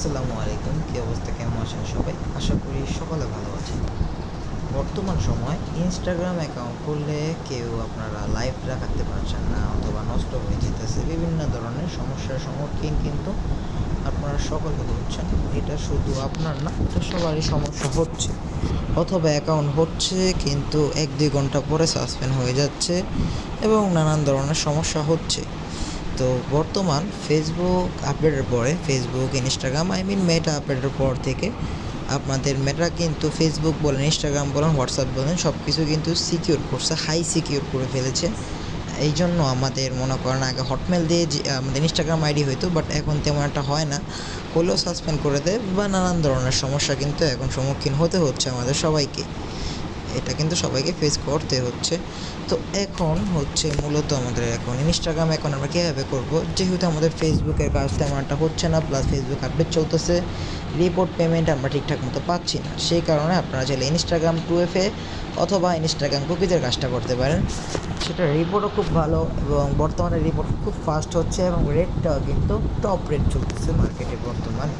আসসালামু আলাইকুম, কী অবস্থা, কেমন আছেন সবাই? আশা করি সকলে ভালো আছেন। বর্তমান সময় ইনস্টাগ্রাম অ্যাকাউন্ট খুললে কেউ আপনারা লাইভ রাখাতে পারছেন না অথবা নষ্ট হয়ে যেতেছে। বিভিন্ন ধরনের সমস্যার সম্মুখীন কিন্তু আপনারা সকলে হচ্ছেন। এটা শুধু আপনার না, এটা সবারই সমস্যা হচ্ছে। অথবা অ্যাকাউন্ট হচ্ছে কিন্তু 1-2 ঘন্টা পরে সাসপেন্ড হয়ে যাচ্ছে এবং নানান ধরনের সমস্যা হচ্ছে। তো বর্তমান ফেসবুক আপডেটের পরে ইনস্টাগ্রাম মেটা আপডেটের পর থেকে আপনাদের মেটা কিন্তু ফেসবুক বলেন, ইনস্টাগ্রাম বলেন, হোয়াটসঅ্যাপ বলেন, সব কিছু কিন্তু সিকিউর করছে, হাই সিকিউর করে ফেলেছে। এই জন্য আমাদের মনে করেন আগে হটমেল দিয়ে যে আমাদের ইনস্টাগ্রাম আইডি হইতো, বাট এখন তেমন একটা হয় না, হলেও সাসপেন্ড করে দেয় বা নানান ধরনের সমস্যা কিন্তু এখন সম্মুখীন হতে হচ্ছে আমাদের সবাইকে। এটা কিন্তু সবাইকে ফেস করতে হচ্ছে। তো এখন হচ্ছে মূলত আমাদের এখন ইনস্টাগ্রাম অ্যাকাউন্ট আমরা কীভাবে করবো, যেহেতু আমাদের ফেসবুকের কাজ তেমন একটা হচ্ছে না, প্লাস ফেসবুক আপডেট চলতেছে, রিপোর্ট পেমেন্ট আমরা ঠিকঠাক মতো পাচ্ছি না। সেই কারণে আপনারা চাইলে ইনস্টাগ্রাম 2FA অথবা ইনস্টাগ্রাম কুকিজের কাজটা করতে পারেন। সেটা রিপোর্টও খুব ভালো এবং বর্তমানে রিপোর্ট খুব ফাস্ট হচ্ছে এবং রেটটাও কিন্তু টপ রেট চলতেছে মার্কেটে বর্তমানে।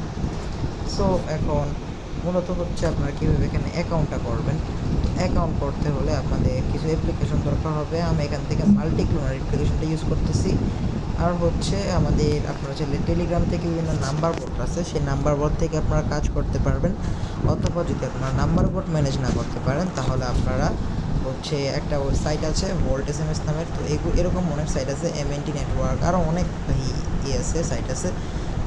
সো এখন মূলত হচ্ছে আপনারা কীভাবে এখানে অ্যাকাউন্টটা করবেন। তো অ্যাকাউন্ট করতে হলে আপনাদের কিছু অ্যাপ্লিকেশন দরকার হবে। আমি এখান থেকে মাল্টিক্লোনার অ্যাপ্লিকেশনটা ইউজ করতেছি। আর হচ্ছে আমাদের আপনারা চাইলে টেলিগ্রাম থেকে বিভিন্ন নাম্বার বোর্ড আছে, সেই নাম্বার বোর্ড থেকে আপনারা কাজ করতে পারবেন। অথবা যদি আপনারা নাম্বার বোর্ড ম্যানেজ না করতে পারেন তাহলে আপনারা হচ্ছে একটা সাইট আছে ভোল্ট SMS নামের। তো এরকম অনেক সাইট আছে, MNT নেটওয়ার্ক, আরও অনেক আছে সাইট আছে।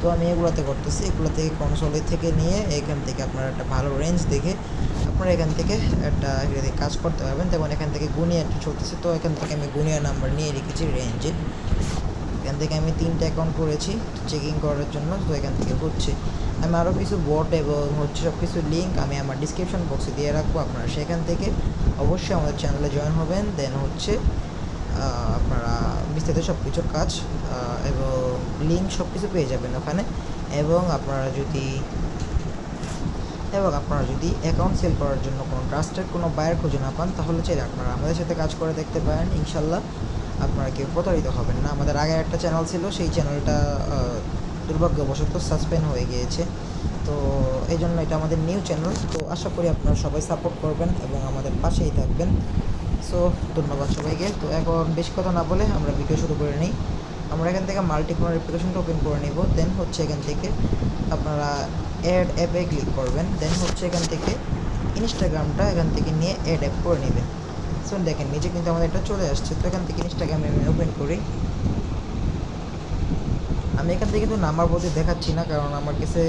তো আমি এগুলোতে করতেছি, এগুলো থেকে কনসোলের থেকে নিয়ে এখান থেকে আপনারা একটা ভালো রেঞ্জ দেখে আপনারা এখান থেকে একটা কাজ করতে পারবেন। যেমন এখান থেকে গুনিয়া চলতেছে, তো এখান থেকে আমি গুনিয়া নাম্বার নিয়ে রেখেছি রেঞ্জে। এখান থেকে আমি 3টা অ্যাকাউন্ট করেছি চেকিং করার জন্য। তো এখান থেকে হচ্ছে আমি আরও কিছু বট এবং হচ্ছে সব কিছু লিঙ্ক আমি আমার ডিসক্রিপশন বক্সে দিয়ে রাখবো। আপনারা সেখান থেকে অবশ্যই আমাদের চ্যানেলে জয়েন হবেন। দেন হচ্ছে আপনারা বিস্তারিত সব কিছুর কাজ এবং লিঙ্ক সব কিছু পেয়ে যাবেন ওখানে। এবং আপনারা যদি অ্যাকাউন্ট সেল করার জন্য কোনো ট্রাস্টেড কোনো বায়ার খুঁজে না পান তাহলে চাইলে আপনারা আমাদের সাথে কাজ করে দেখতে পারেন। ইনশাল্লাহ আপনারা কেউ প্রতারিত হবেন না। আমাদের আগে একটা চ্যানেল ছিল, সেই চ্যানেলটা দুর্ভাগ্যবশত সাসপেন্ড হয়ে গিয়েছে। তো এই জন্য এটা আমাদের নিউ চ্যানেল। তো আশা করি আপনারা সবাই সাপোর্ট করবেন এবং আমাদের পাশেই থাকবেন। সো ধন্যবাদ সবাইকে। তো এখন বেশি কথা না বলে আমরা ভিডিও শুরু করে নিই। আমরা এখান থেকে মাল্টিক্লোনার অ্যাপ্লিকেশনটা ওপেন করে নিব। দেন হচ্ছে এখান থেকে আপনারা অ্যাড অ্যাপে ক্লিক করবেন। দেন হচ্ছে এখান থেকে ইনস্টাগ্রামটা এখান থেকে নিয়ে অ্যাড অ্যাপ করে নেবেন। সো দেখেন নিচে কিন্তু আমাদের এটা চলে আসছে। তো এখান থেকে ইনস্টাগ্রামে আমি ওপেন করি। আমি এখান থেকে কিন্তু নাম্বার বোর্ডে দেখাচ্ছি না, কারণ আমার কাছে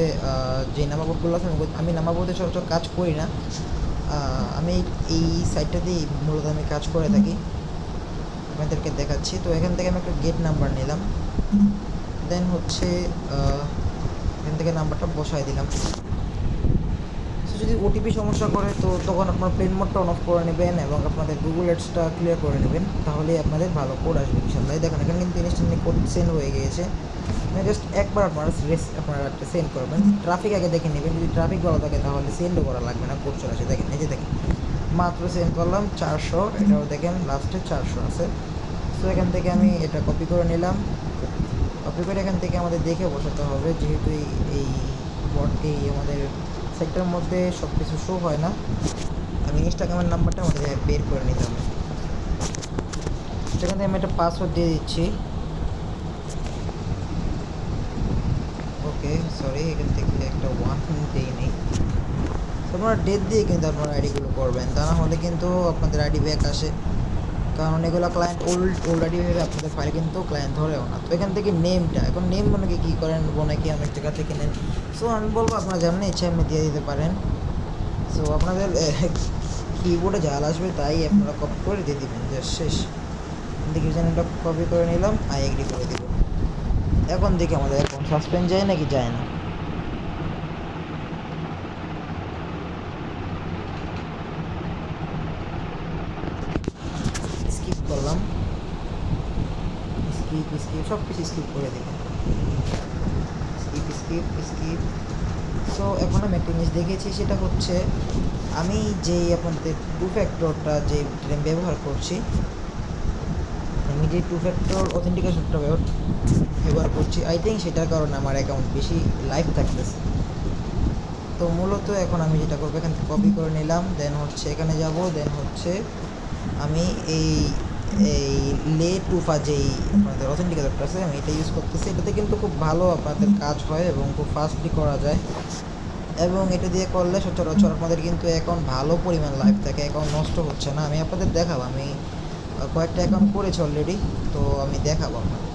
যে নাম্বার বোর্ডগুলো আছে আমি নাম্বার বোর্ডে সচরাচর কাজ করি না। আমি এই সাইটটাতেই মূলত আমি কাজ করে থাকি, আপনাদেরকে দেখাচ্ছি। তো এখান থেকে আমি একটা গেট নাম্বার নিলাম। দেন হচ্ছে এখান থেকে নাম্বারটা বসাই দিলাম। সো যদি ওটিপি সমস্যা করে তো তখন আপনার প্লেন মোডটা অন অফ করে নেবেন এবং আপনাদের গুগল অ্যাডসটা ক্লিয়ার করে নেবেন, তাহলে আপনাদের ভালো কোড আসবে ইনশাল্লাহ। দেখেন এখানে কিন্তু ইনস্ট্যান্টলি কোড সেন্ড হয়ে গিয়েছে। জাস্ট একবার আপনারা একটা সেন্ড করবেন। ট্রাফিক আগে দেখে নেবেন, যদি ট্রাফিক ভালো থাকে তাহলে সেন্ডও করা লাগবে না, কোড চলে আসে। দেখেন এই যে দেখেন মাত্র সেন্ড করলাম 400, এটাও দেখেন লাস্টে 400 আছে। সো এখান থেকে আমি এটা কপি করে নিলাম। কপি করে এখান থেকে আমাদের দেখে বসাতে হবে, যেহেতু এই বটটি আমাদের সেক্টরের মধ্যে সব কিছু শো হয় না। আমি ইনস্টাগ্রামের নাম্বারটা আমাদের বের করে নিতে হবে। সেখান থেকে আমি একটা পাসওয়ার্ড দিয়ে দিচ্ছি। ওকে সরি, এখান থেকে একটা 1 দিয়ে নিই। আপনারা ডেট দিয়ে কিন্তু আপনারা আইডিগুলো করবেন, তা না হলে কিন্তু আপনাদের আইডি ব্যাক আসে, কারণ এগুলো ক্লায়েন্ট ওল্ড আইডি ভেবে আপনাদের ফাইল কিন্তু ক্লায়েন্ট ধরেও না। তো এখান থেকে নেমটা, এখন নেম অনেকে কী করেন, অনেকে অনেক জায়গা থেকে নেন। সো আমি বলবো আপনারা যেমন ইচ্ছা এমনি দিয়ে দিতে পারেন। সো আপনাদের কিবোর্ডে জাল আসবে তাই আপনারা কপি করে দিয়ে দেবেন, জাস্ট শেষ। দেখি চ্যানেলটা কপি করে নিলাম, আই এগ্রি করে দিব। এখন দেখি আমাদের অ্যাকাউন্ট সাসপেন্ড যায় নাকি যায় না। স্কিপ করলাম, স্কিপ সব কিছু স্কিপ করে দেখেন, স্কিপ। সো এখন আমি একটা জিনিস দেখেছি, সেটা হচ্ছে আমি যেই আপনাদের টু ফ্যাক্টরটা যে ব্যবহার করছি, আমি যে টু ফ্যাক্টর অথেন্টিকেশনটা ব্যবহার করছি, আই থিঙ্ক সেটার কারণে আমার অ্যাকাউন্ট বেশি লাইভ থাকতেছে। তো মূলত এখন আমি যেটা করবো, এখান থেকে কপি করে নিলাম, দেন হচ্ছে এখানে যাব, দেন হচ্ছে আমি এই এই লে টুফা যেই আপনাদের অথেন্টিকেটরটা আছে আমি এটা ইউজ করতেছি। এটাতে কিন্তু খুব ভালো আপনাদের কাজ হয় এবং খুব ফাস্টলি করা যায়, এবং এটা দিয়ে করলে সচরাচর আপনাদের কিন্তু অ্যাকাউন্ট ভালো পরিমাণ লাইভ থাকে, অ্যাকাউন্ট নষ্ট হচ্ছে না। আমি আপনাদের দেখাবো, আমি কয়েকটা অ্যাকাউন্ট করেছি অলরেডি, তো আমি দেখাবো আপনাদের,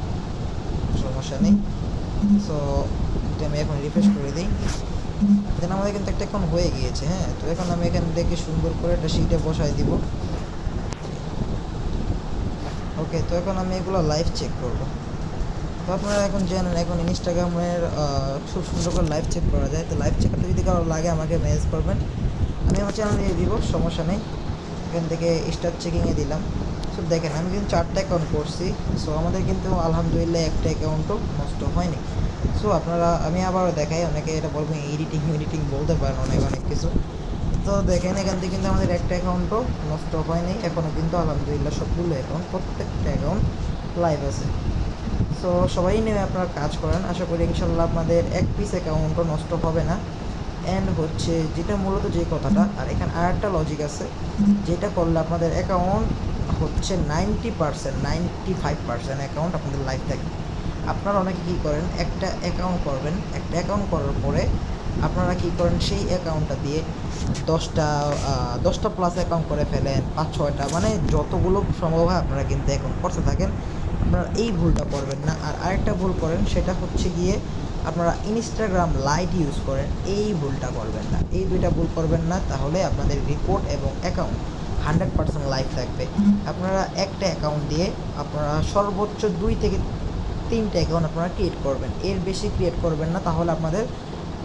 সমস্যা নেই। সো এটা আমি এখন রিফ্রেশ করে দিই, দেন আমাদের কিন্তু একটা অ্যাকাউন্ট হয়ে গিয়েছে। হ্যাঁ, তো এখন আমি এখান থেকে সুন্দর করে একটা শিটে বসাই দিব। ওকে, তো এখন আমি এগুলো লাইভ চেক করবো। তো আপনারা এখন জানেন এখন ইনস্টাগ্রামের খুব সুন্দর করে লাইভ চেক করা যায়। তো লাইভ চেক করতে যদি কারো লাগে আমাকে মেসেজ করবেন, আমি আমার চ্যানেল দিয়ে দিব, সমস্যা নেই। এখান থেকে স্টার্ট চেকিংয়ে দিলাম। সো দেখেন আমি কিন্তু 4টা অ্যাকাউন্ট করছি। সো আমাদের কিন্তু আলহামদুলিল্লাহ একটা অ্যাকাউন্টও নষ্ট হয়নি। সো আপনারা, আমি আবারও দেখাই, অনেকে এটা বলবেন এডিটিং বলতে পারেন অনেক কিছু। তো দেখেন এখান থেকে কিন্তু আমাদের একটা অ্যাকাউন্টও নষ্ট হয়নি এখনও, কিন্তু আলহামদুলিল্লাহ সবগুলো অ্যাকাউন্ট, প্রত্যেকটা অ্যাকাউন্ট লাইভ আছে। সো সবাই নেমে আপনারা কাজ করেন, আশা করি ইনশাল্লাহ আপনাদের এক পিস অ্যাকাউন্টও নষ্ট হবে না। অ্যান্ড হচ্ছে যেটা মূলত যে কথাটা, আর এখানে আরেকটা লজিক আছে, যেটা করলে আপনাদের অ্যাকাউন্ট হচ্ছে 95% অ্যাকাউন্ট আপনাদের লাইভ থাকবে। আপনারা অনেকে কী করেন, একটা অ্যাকাউন্ট করবেন, একটা অ্যাকাউন্ট করার পরে আপনারা কী করেন, সেই অ্যাকাউন্টটা দিয়ে 10টা প্লাস অ্যাকাউন্ট করে ফেলেন, 5-6টা, মানে যতগুলো সম্ভব হয় আপনারা কিন্তু অ্যাকাউন্ট করতে থাকেন। আপনারা এই ভুলটা করবেন না। আর আরেকটা ভুল করেন, সেটা হচ্ছে গিয়ে আপনারা ইনস্টাগ্রাম লাইট ইউজ করেন, এই ভুলটা করবেন না। এই দুইটা ভুল করবেন না, তাহলে আপনাদের রিপোর্ট এবং অ্যাকাউন্ট 100% লাইভ থাকবে। আপনারা একটা অ্যাকাউন্ট দিয়ে আপনারা সর্বোচ্চ 2 থেকে 3টা অ্যাকাউন্ট আপনারা ক্রিয়েট করবেন, এর বেশি ক্রিয়েট করবেন না, তাহলে আপনাদের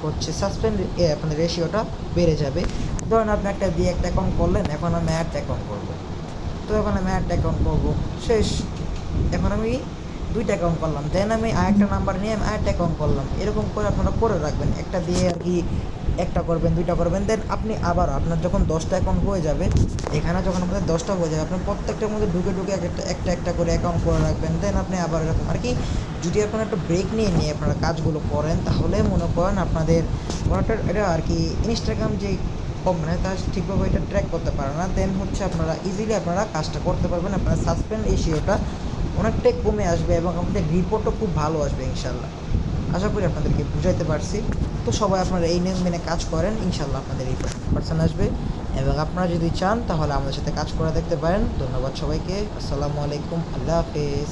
হচ্ছে সাসপেন্ড আপনাদের রেশিওটা বেড়ে যাবে। ধরুন আপনি একটা দিয়ে একটা অ্যাকাউন্ট করলেন, এখন আমি একটা অ্যাকাউন্ট করবো, তো এখন আমি একটা অ্যাকাউন্ট করবো, শেষ। এখন আমি 2টা অ্যাকাউন্ট করলাম, দেন আমি আরেকটা নাম্বার নিয়ে আমি আরেকটা অ্যাকাউন্ট করলাম, এরকম করে আপনারা করে রাখবেন। একটা দিয়ে আর কি একটা করবেন, 2টা করবেন, দেন আপনি আবার আপনার যখন 10টা অ্যাকাউন্ট হয়ে যাবে, এখানে যখন আপনাদের 10টা হয়ে যাবে, আপনি প্রত্যেকটার মধ্যে ঢুকে একটা করে অ্যাকাউন্ট করে রাখবেন। দেন আপনি আবার এরকম আর কি, যদি আপনারা একটা ব্রেক নিয়ে আপনারা কাজগুলো করেন, তাহলে মনে করেন আপনাদের এটা আর কি ইনস্টাগ্রাম যে মানে তা ঠিকভাবে এটা ট্র্যাক করতে পারে না। দেন হচ্ছে আপনারা ইজিলি আপনারা কাজটা করতে পারবেন, আপনারা সাসপেন্ড রেশিওটা অনেকটাই কমে আসবে এবং আমাদের রিপোর্টও খুব ভালো আসবে ইনশাল্লাহ। আশা করি আপনাদেরকে বুঝাইতে পারছি। তো সবাই আপনারা এই নিয়ম মেনে কাজ করেন, ইনশাল্লাহ আপনাদের এই পার্সেন্ট আসবে, এবং আপনারা যদি চান তাহলে আমাদের সাথে কাজ করে দেখতে পারেন। ধন্যবাদ সবাইকে, আসসালামু আলাইকুম, আল্লাহ হাফেজ।